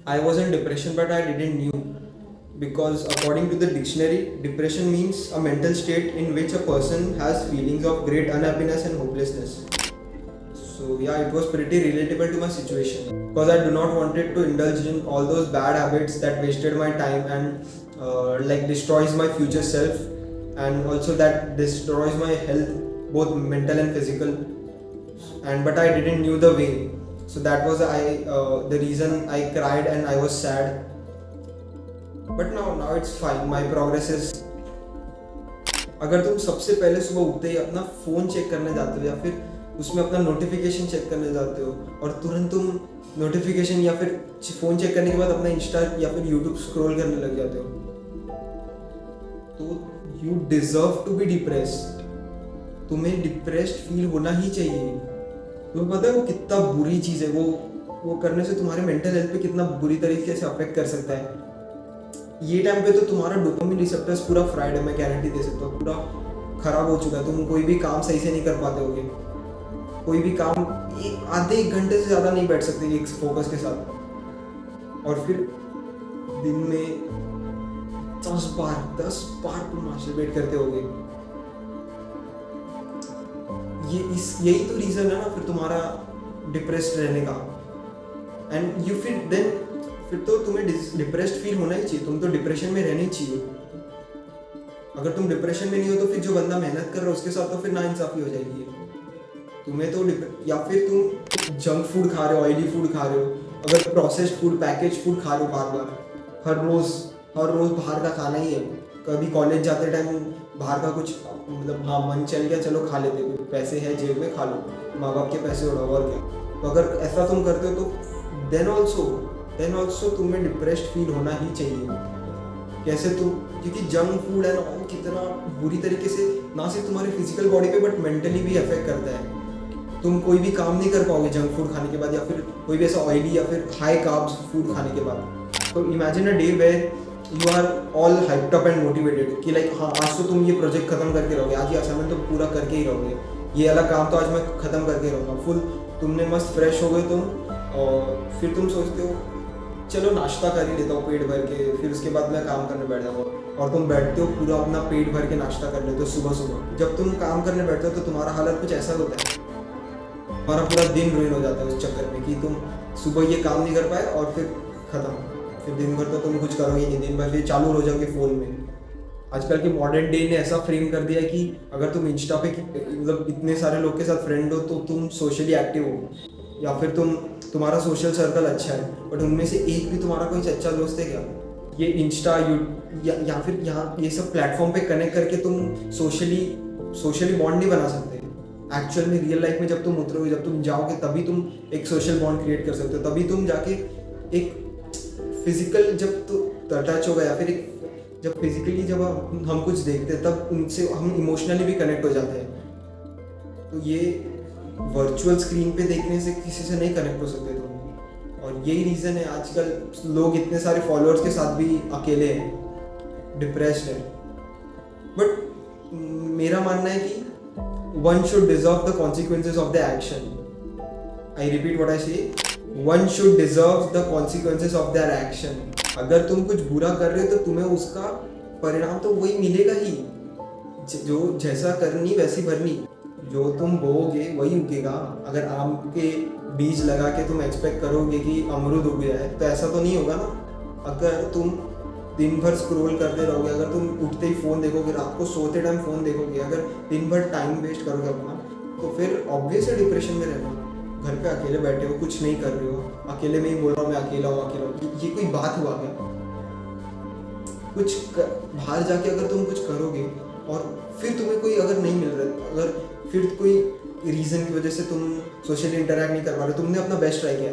I was in depression, but I didn't knew because according to the dictionary, depression means a mental state in which a person has feelings of great unhappiness and hopelessness. So yeah, it was pretty relatable to my situation because I do not wanted to indulge in all those bad habits that wasted my time and like destroys my future self, and also that destroys my health, both mental and physical. And but I didn't knew the way, so that was the reason I cried and I was sad. But now it's fine. My progress is. अगर तुम सबसे पहले सुबह उठते ही अपना phone check करने जाते हो या फिर उसमें अपना नोटिफिकेशन चेक करने जाते हो और तुरंत तुम नोटिफिकेशन या फिर फ़ोन चेक करने के बाद अपना इंस्टा या फिर यूट्यूब स्क्रॉल करने लग जाते हो, तो you deserve to be depressed. तुम्हें डिप्रेस्ड फील होना ही चाहिए. तुम्हें पता है वो कितना बुरी चीज़ है. वो करने से तुम्हारे मेंटल हेल्थ पे कितना बुरी तरीके से अफेक्ट कर सकता है. ये टाइम पे तो तुम्हारा डोपामिन रिसेप्टर्स पूरा फ्राइड है, मैं गारंटी दे सकता हूँ. पूरा खराब हो चुका है. तुम कोई भी काम सही से नहीं कर पाते होगे. कोई भी काम आधे एक घंटे से ज़्यादा नहीं बैठ सकते एक फोकस के साथ. और फिर दिन में 10 बार तुम मास्टरबेट करते होगे. यही तो रीज़न है ना फिर तुम्हारा डिप्रेस्ड रहने का. एंड यू फिर तो तुम्हें डिप्रेस्ड फील होना ही चाहिए. तुम तो डिप्रेशन में रहना ही चाहिए. अगर तुम डिप्रेशन में नहीं हो तो फिर जो बंदा मेहनत कर रहा है उसके साथ तो फिर नाइंसाफी हो जाएगी. तुम्हें तो या फिर तुम जंक फूड खा रहे हो, ऑयली फूड खा रहे हो, अगर प्रोसेस्ड फूड, पैकेज फूड खा रहे हो बार बार, हर रोज़ बाहर का खाना ही है. कभी कॉलेज जाते टाइम बाहर का कुछ मतलब हाँ मन चल गया चलो खा लेते, पैसे है जेब में खा लो, माँ बाप के पैसे उड़ाओ और क्या. तो अगर ऐसा तुम करते हो तो देन ऑल्सो तुम्हें डिप्रेस्ड फील होना ही चाहिए. कैसे तुम, क्योंकि जंक फूड है ना कितना बुरी तरीके से ना सिर्फ तुम्हारी फिजिकल बॉडी पे बट मेंटली भी अफेक्ट करता है. तुम कोई भी काम नहीं कर पाओगे जंक फूड खाने के बाद या फिर कोई भी ऐसा ऑयली या फिर हाई कार्ब्स फूड खाने के बाद. तो imagine a day where you are all hyped up and motivated कि लाइक हाँ आज तो तुम ये प्रोजेक्ट खत्म करके रहोगे, आज ये असाइनमेंट तो पूरा करके ही रहोगे, ये वाला काम तो आज मैं खत्म करके रहूँगा. फुल तुमने मस्त फ्रेश हो गए तुम, और फिर तुम सोचते हो चलो नाश्ता कर ही लेता हूँ पेट भर के, फिर उसके बाद मैं काम करने बैठ जाऊँगा. और तुम बैठते हो पूरा अपना पेट भर के नाश्ता कर लेते हो सुबह. जब तुम काम करने बैठते हो तो तुम्हारा हालत कुछ ऐसा होता है, तुम्हारा पूरा दिन रुइन हो जाता है उस चक्कर में कि तुम सुबह ये काम नहीं कर पाए और फिर ख़त्म. फिर दिन भर तो तुम कुछ करोगे नहीं, दिन भर फिर चालू हो जाओगे फ़ोन में. आजकल के मॉडर्न डे ने ऐसा फ्रेम कर दिया कि अगर तुम इंस्टा पे मतलब इतने सारे लोग के साथ फ्रेंड हो तो तुम सोशली एक्टिव हो या फिर तुम्हारा सोशल सर्कल अच्छा है, बट उनमें से एक भी तुम्हारा कोई अच्छा दोस्त है क्या? ये इंस्टा या फिर यहाँ ये सब प्लेटफॉर्म पे कनेक्ट करके तुम सोशली बॉन्ड नहीं बना सकते. एक्चुअल में रियल लाइफ में जब तुम उतरोगे, जब तुम जाओगे तभी तुम एक सोशल बॉन्ड क्रिएट कर सकते हो. तभी तुम जाके एक फिजिकल जब तो टच होगा या फिर जब फिजिकली जब हम कुछ देखते हैं तब उनसे हम इमोशनली भी कनेक्ट हो जाते हैं. तो ये वर्चुअल स्क्रीन पे देखने से किसी से नहीं कनेक्ट हो सकते तुम. और यही रीज़न है आजकल लोग इतने सारे फॉलोअर्स के साथ भी अकेले हैं, डिप्रेस्ड है. बट मेरा मानना है कि one should deserve the consequences of the action. I repeat what I say. One should deserve the consequences of their action. अगर तुम कुछ बुरा कर रहे हो तो तुम्हें उसका परिणाम तो वही मिलेगा ही. जो जैसा करनी वैसी भरनी. जो तुम बोओगे वही उगेगा. अगर आम के बीज लगा के तुम एक्सपेक्ट करोगे कि अमरूद उग जाए तो ऐसा तो नहीं होगा ना. अगर तुम दिन भर स्क्रॉल करते रहोगे, अगर तुम उठते ही फ़ोन देखोगे, रात को सोते टाइम फ़ोन देखोगे, अगर दिन भर टाइम वेस्ट करोगे अपना, तो फिर ऑब्वियसली डिप्रेशन में रहना. घर पे अकेले बैठे हो, कुछ नहीं कर रहे हो, अकेले में ही बोल रहा हूँ मैं अकेला हूँ. ये कोई बात हुआ क्या? बाहर जाके अगर तुम कुछ करोगे और फिर तुम्हें कोई अगर नहीं मिल रहा, अगर फिर कोई रीज़न की वजह से तुम सोशली इंटरेक्ट नहीं कर पा रहे, तुमने अपना बेस्ट ट्राई किया,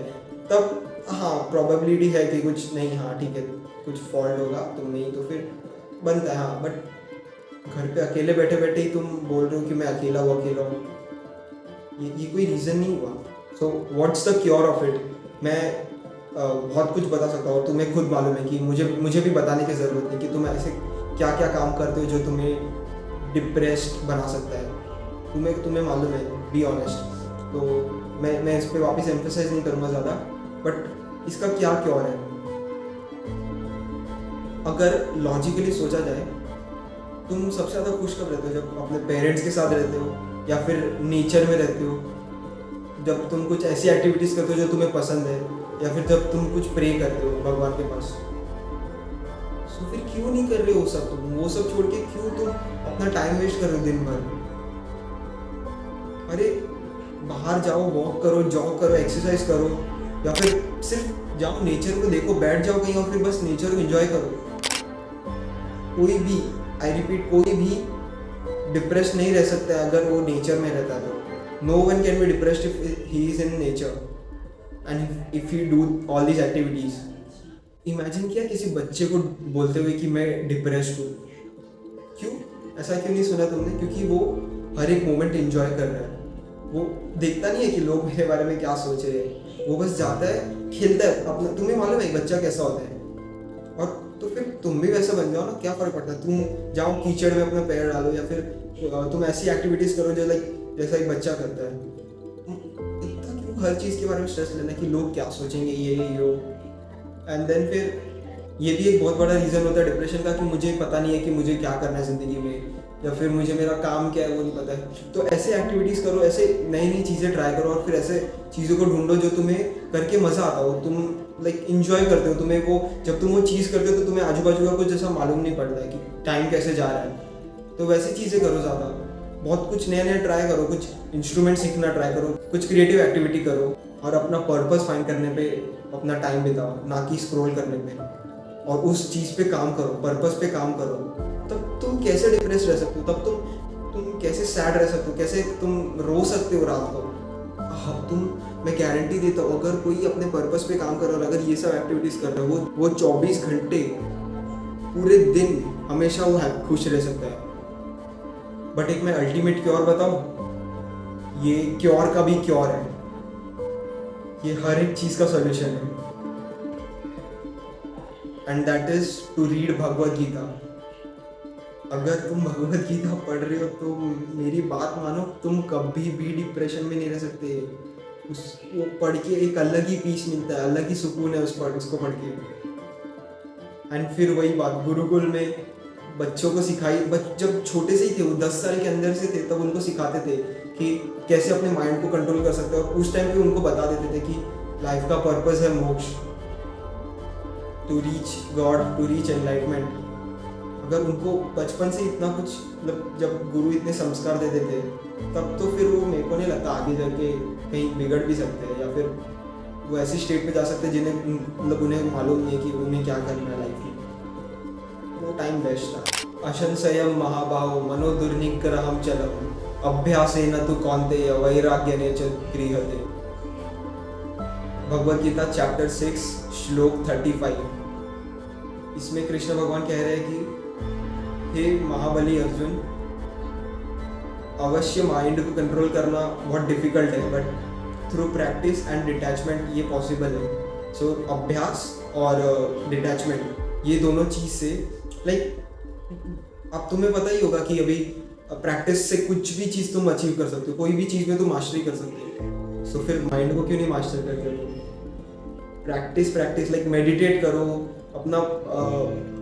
तब हाँ प्रोबेबिलिटी है कि कुछ नहीं, हाँ ठीक है कुछ फॉल्ट होगा तुम नहीं तो फिर बनता है. हाँ बट घर पे अकेले बैठे बैठे ही तुम बोल रहे हो कि मैं अकेला हूँ, ये कोई रीज़न नहीं हुआ. So what's the cure of it? मैं बहुत कुछ बता सकता हूँ और तुम्हें खुद मालूम है कि मुझे भी बताने की ज़रूरत नहीं कि तुम ऐसे क्या क्या काम करते हो जो तुम्हें डिप्रेस्ड बना सकता है. तुम्हें मालूम है, बी ऑनेस्ट. तो मैं इस पर वापस एम्फेसाइज नहीं करूँगा ज़्यादा, बट इसका क्या क्योर है? अगर लॉजिकली सोचा जाए, तुम सबसे ज़्यादा खुश कब रहते हो? जब अपने पेरेंट्स के साथ रहते हो या फिर नेचर में रहते हो, जब तुम कुछ ऐसी एक्टिविटीज़ करते हो जो तुम्हें पसंद है, या फिर जब तुम कुछ प्रे करते हो भगवान के पास। सो फिर क्यों नहीं कर रहे हो सब? तुम वो सब छोड़ के क्यों तुम अपना टाइम वेस्ट कर रहे हो दिन भर? अरे बाहर जाओ, वॉक करो, जॉग करो, एक्सरसाइज करो, या फिर सिर्फ जाओ नेचर को देखो, बैठ जाओ कहीं और फिर बस नेचर को एंजॉय करो। कोई भी, आई रिपीट, कोई भी डिप्रेस नहीं रह सकता है अगर वो नेचर में रहता है तो। No one can be depressed if he is in nature and if he do all these activities. Imagine किया किसी बच्चे को बोलते हुए कि मैं डिप्रेस्ड हूँ। क्यों? ऐसा क्यों नहीं सुना तुमने? क्योंकि वो हर एक मोमेंट एंजॉय कर रहा है। वो देखता नहीं है कि लोग मेरे बारे में क्या सोच रहे हैं, वो बस जाता है, खेलता है अपना। तुम्हें मालूम है एक बच्चा कैसा होता है? और तो फिर तुम भी वैसा बन जाओ ना, क्या फ़र्क पड़ता है? तुम जाओ कीचड़ में अपना पैर डालो, या फिर तुम ऐसी एक्टिविटीज़ करो जो जैसा एक बच्चा करता है। इतना क्यों हर चीज़ के बारे में स्ट्रेस लेना कि लोग क्या सोचेंगे, ये वो। एंड देन फिर ये भी एक बहुत बड़ा रीज़न होता है डिप्रेशन का कि मुझे पता नहीं है कि मुझे क्या करना है ज़िंदगी में, या फिर मुझे मेरा काम क्या है वो नहीं पता है। तो ऐसे एक्टिविटीज़ करो, ऐसे नई नई चीज़ें ट्राई करो, और फिर ऐसे चीज़ों को ढूंढो जो तुम्हें करके मज़ा आता हो, तुम इंजॉय करते हो। तुम्हें वो, जब तुम वो चीज़ करते हो तो तुम्हें आजू बाजू का कुछ ऐसा मालूम नहीं पड़ता है कि टाइम कैसे जा रहा है। तो वैसी चीज़ें करो ज़्यादा, बहुत कुछ नया नया ट्राई करो, कुछ इंस्ट्रूमेंट सीखना ट्राई करो, कुछ क्रिएटिव एक्टिविटी करो, और अपना पर्पस फाइंड करने पे अपना टाइम बिताओ, ना कि स्क्रॉल करने पे। और उस चीज़ पे काम करो, पर्पस पे काम करो। तब तुम कैसे डिप्रेस रह सकते हो? तब तुम कैसे सैड रह सकते हो? कैसे तुम रो सकते हो रात को? मैं गारंटी देता हूँ, अगर कोई अपने पर्पस पे काम कर रहा है और अगर ये सब एक्टिविटीज़ कर रहा है, वो 24 घंटे पूरे दिन हमेशा वो खुश रह सकता है। बट एक मैं अल्टीमेट क्योर बताऊँ, ये क्योर का भी क्योर है, ये हर एक चीज़ का सॉल्यूशन है, and that is to read Bhagavad Gita. अगर तुम भगवद गीता पढ़ रहे हो तो मेरी बात मानो, तुम कभी भी डिप्रेशन में नहीं रह सकते। वो पढ़ के एक अलग ही पीस मिलता है, अलग ही सुकून है उसको पढ़ के। एंड फिर वही बात, गुरुकुल में बच्चों को सिखाई, जब छोटे से ही थे, वो 10 साल के अंदर से थे, तब उनको सिखाते थे कि कैसे अपने माइंड को कंट्रोल कर सकते हैं। और उस टाइम पे उनको बता देते थे कि लाइफ का पर्पस है मोक्ष, to reach God, to reach enlightenment. अगर उनको बचपन से इतना कुछ, मतलब जब गुरु इतने संस्कार देते थे, तब तो फिर वो, मेरे को नहीं लगता आगे जाके कहीं बिगड़ भी सकते हैं, या फिर वो ऐसी स्टेट पे जा सकते हैं जिन्हें, मतलब उन्हें मालूम नहीं है कि उन्हें क्या करना है लाइफ में। वो टाइम बेस्ट था। अशंसयम महाबाहो मनो दुर्निग्रहम चलम अभ्यासेन तु कौन्तेय वैराग्येन च गृह्यते। भगवद गीता चैप्टर 6 श्लोक 35। इसमें कृष्ण भगवान कह रहे हैं कि हे महाबली अर्जुन, अवश्य माइंड को कंट्रोल करना बहुत डिफिकल्ट है, but through practice and detachment ये पॉसिबल है। सो अभ्यास और डिटैचमेंट, ये दोनों चीज़ से, अब तुम्हें पता ही होगा कि अभी प्रैक्टिस से कुछ भी चीज़ तुम अचीव कर सकते हो, कोई भी चीज़ में तुम मास्टरी कर सकते हो। सो फिर माइंड को क्यों नहीं मास्टर करते हो? प्रैक्टिस मेडिटेट करो, अपना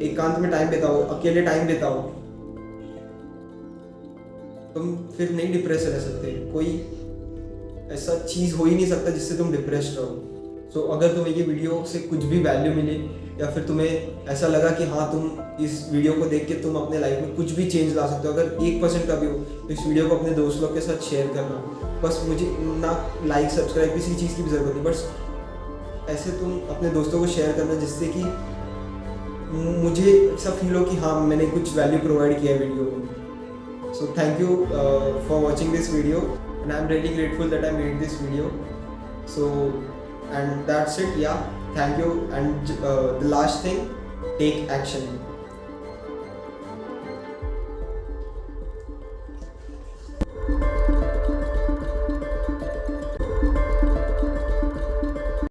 एकांत में टाइम बिताओ, अकेले टाइम बिताओ, तुम फिर नहीं डिप्रेस रह सकते। कोई ऐसा चीज़ हो ही नहीं सकता जिससे तुम डिप्रेस्ड रहो। सो अगर तुम्हें ये वीडियो से कुछ भी वैल्यू मिले, या फिर तुम्हें ऐसा लगा कि हाँ तुम इस वीडियो को देख के तुम अपने लाइफ में कुछ भी चेंज ला सकते हो, अगर 1% का भी हो, तो इस वीडियो को अपने दोस्त लोग के साथ शेयर करना। बस मुझे ना लाइक सब्सक्राइब किसी चीज़ की भी ज़रूरत नहीं, बस ऐसे तुम अपने दोस्तों को शेयर करना, जिससे कि मुझे ऐसा फील हो कि हाँ मैंने कुछ वैल्यू प्रोवाइड किया है वीडियो में। So thank you for watching this video, and I am really grateful that I made this video. So and that's it, yeah thank you. And the last thing, take action.